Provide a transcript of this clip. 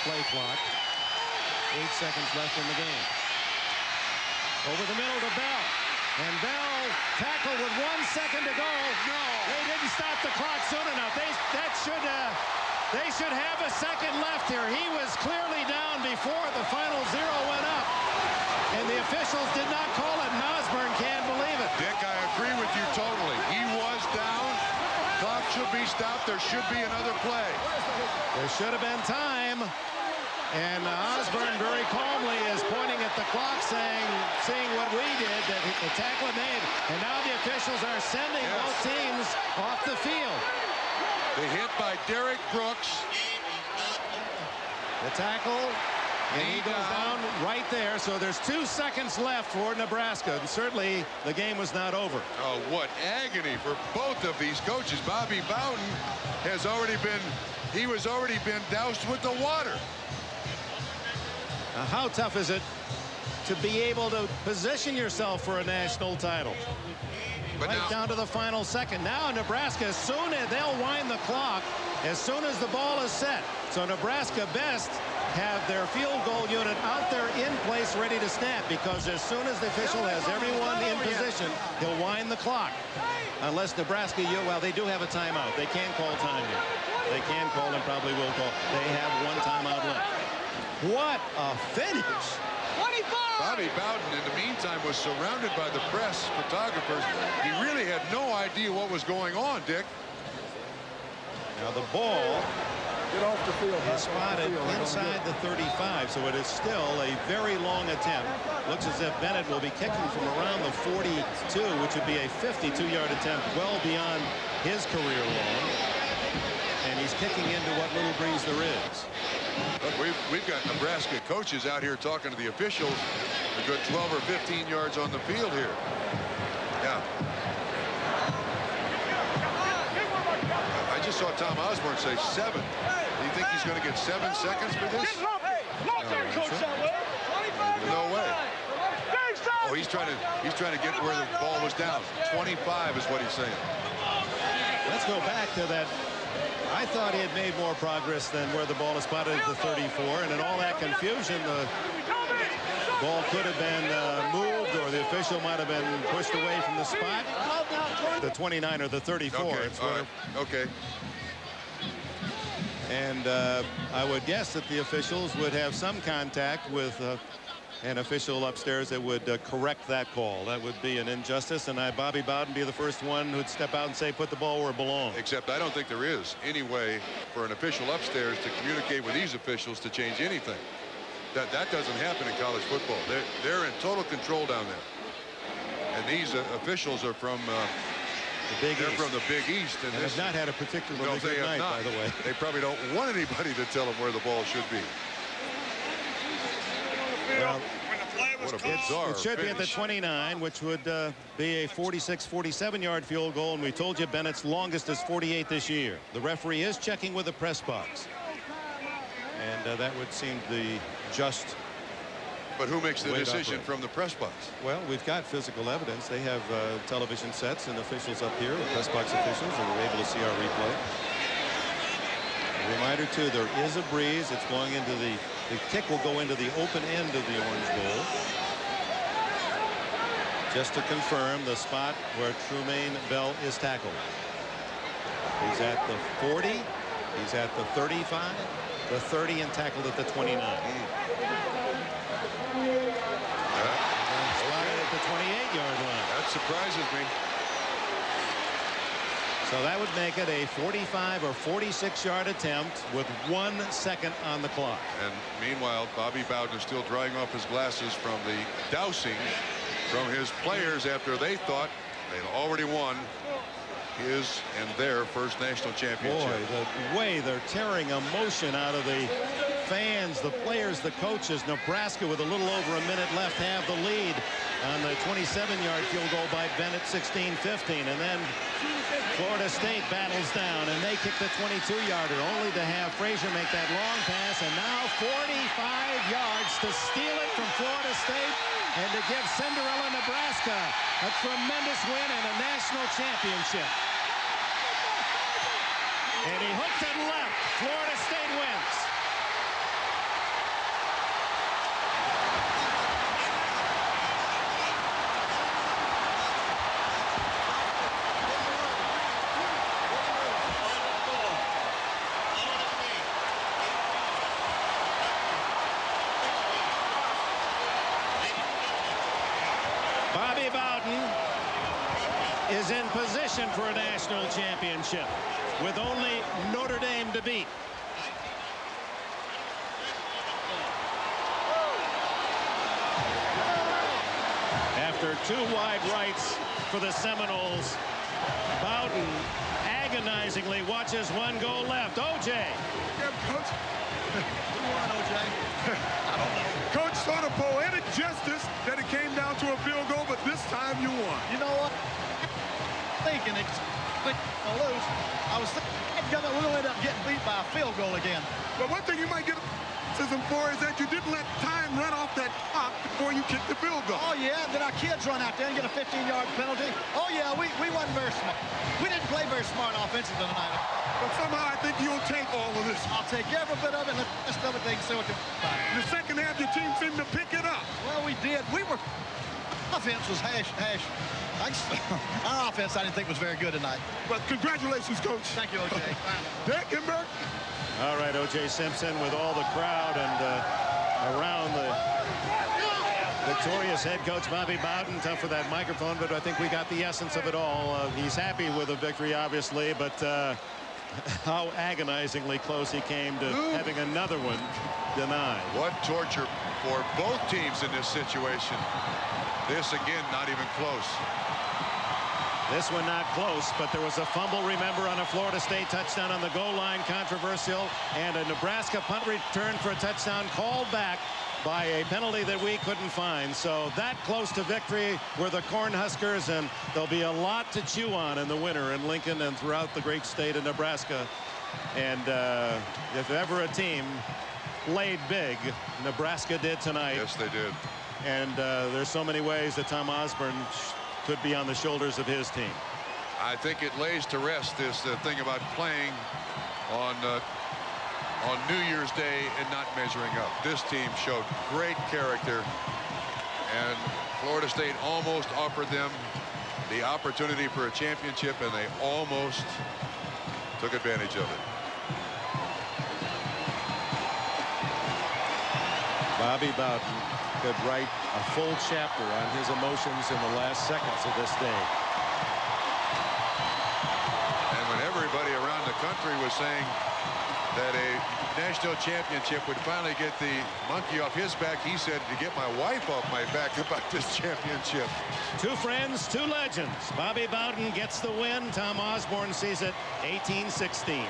play clock. 8 seconds left in the game. Over the middle to Bell. And Bell tackled with 1 second to go. No. They didn't stop the clock soon enough. They should have a second left here. He was clearly down before the final 0 went up. And the officials did not call it, and Osborne can't believe it. Dick, I agree with you totally. He was down. Clock should be stopped. There should be another play. There should have been time. And Osborne very calmly is pointing at the clock, seeing what we did, that the tackle made. And now the officials are sending both teams off the field. The hit by Derek Brooks. The tackle, and he goes down right there. So there's 2 seconds left for Nebraska. And certainly the game was not over. Oh, what agony for both of these coaches. Bobby Bowden has already been doused with the water. Now, how tough is it to be able to position yourself for a national title? But right down to the final second. Now Nebraska, as soon as they'll wind the clock, as soon as the ball is set. So Nebraska best have their field goal unit out there in place ready to snap, because as soon as the official has everyone in position, he'll wind the clock. Unless Nebraska, well, they do have a timeout. They can call time here. They can call and probably will call. They have 1 timeout left. What a finish. 25! Bobby Bowden, in the meantime, was surrounded by the press photographers. He really had no idea what was going on, Dick. Now the ball is spotted inside the 35, so it is still a very long attempt. Looks as if Bennett will be kicking from around the 42, which would be a 52-yard attempt, well beyond his career long. And he's kicking into what little breeze there is. Look, we've got Nebraska coaches out here talking to the officials. A good 12 or 15 yards on the field here. Yeah. I just saw Tom Osborne say 7. Do you think he's going to get 7 seconds for this? No way. Oh, he's trying to get where the ball was down. 25 is what he's saying. Let's go back to that. I thought he had made more progress than where the ball is spotted at the 34, and in all that confusion, the ball could have been moved, or the official might have been pushed away from the spot. The 29 or the 34. Okay, all right. Okay. And I would guess that the officials would have some contact with an official upstairs that would correct that call. That would be an injustice, and Bobby Bowden be the first one who'd step out and say, put the ball where it belongs. Except I don't think there is any way for an official upstairs to communicate with these officials to change anything. That doesn't happen in college football. They're in total control down there. And these officials are from the Big East. From the Big East, and have not had a particularly good night, by the way. They probably don't want anybody to tell them where the ball should be. Well, what a bizarre it should finish. be at the 29, which would be a 46-47-yard field goal, and we told you Bennett's longest is 48 this year. The referee is checking with the press box, and that would seem the just. But who makes the decision from the press box? Well, we've got physical evidence. They have television sets and officials up here, the press box officials, and we're able to see our replay. A reminder, too, there is a breeze. It's going into the kick will go into the open end of the Orange Bowl. Just to confirm the spot where Trumaine Bell is tackled. He's at the 40. He's at the 35, the 30, and tackled at the 29. Spotted at the 28-yard line. That surprises me. So that would make it a 45 or 46-yard attempt with 1 second on the clock. And meanwhile, Bobby Bowden is still drying off his glasses from the dousing from his players after they thought they'd already won his and their first national championship. Boy, the way they're tearing emotion out of the fans, the players, the coaches. Nebraska, with a little over a minute left, have the lead on the 27-yard field goal by Bennett, 16-15. And then Florida State battles down, and they kick the 22-yarder, only to have Frazier make that long pass. And now 45 yards to steal it from Florida State and to give Cinderella Nebraska a tremendous win and a national championship. And he hooks it left. Florida State wins. Bobby Bowden is in position for a national championship with only Notre Dame to beat. After 2 wide rights for the Seminoles, Bowden agonizingly watches one go left. O.J. Yeah, Coach. Who won, O.J.? I don't know. Coach sort of poetic justice that it came down to a field goal, but this time you won. You know what? Thinking it's lose. I was thinking we're going to end up getting beat by a field goal again. But one thing you might get criticism for is that you didn't let time run off that clock before you kicked the field goal. Oh, yeah. Then our kids run out there and get a 15-yard penalty. Oh, yeah. We wasn't very smart. We didn't play very smart offensively tonight. But somehow I think you'll take all of this. I'll take every bit of it. Let's do everything so we can. In the second half, your team seemed to pick it up. Well, we did. Offense was hash. Our offense, I didn't think was very good tonight. But congratulations, Coach. Thank you, O.J. Dick and Burke. All right, O.J. Simpson with all the crowd and around the victorious head coach Bobby Bowden. Tough for that microphone, but I think we got the essence of it all. He's happy with the victory, obviously, but how agonizingly close he came to having another one denied. What torture for both teams in this situation. This again, not even close. This one not close, but there was a fumble, remember, on a Florida State touchdown on the goal line, controversial, and a Nebraska punt return for a touchdown called back by a penalty that we couldn't find. So that close to victory were the Cornhuskers, and there'll be a lot to chew on in the winter in Lincoln and throughout the great state of Nebraska. And if ever a team played big, Nebraska did tonight. Yes, they did. And there's so many ways that Tom Osborne could be on the shoulders of his team. I think it lays to rest this thing about playing on New Year's Day and not measuring up. This team showed great character, and Florida State almost offered them the opportunity for a championship, and they almost took advantage of it. Bobby Bowden could write a full chapter on his emotions in the last seconds of this day. And when everybody around the country was saying that a national championship would finally get the monkey off his back, he said to get my wife off my back about this championship. 2 friends, 2 legends. Bobby Bowden gets the win. Tom Osborne sees it 18-16.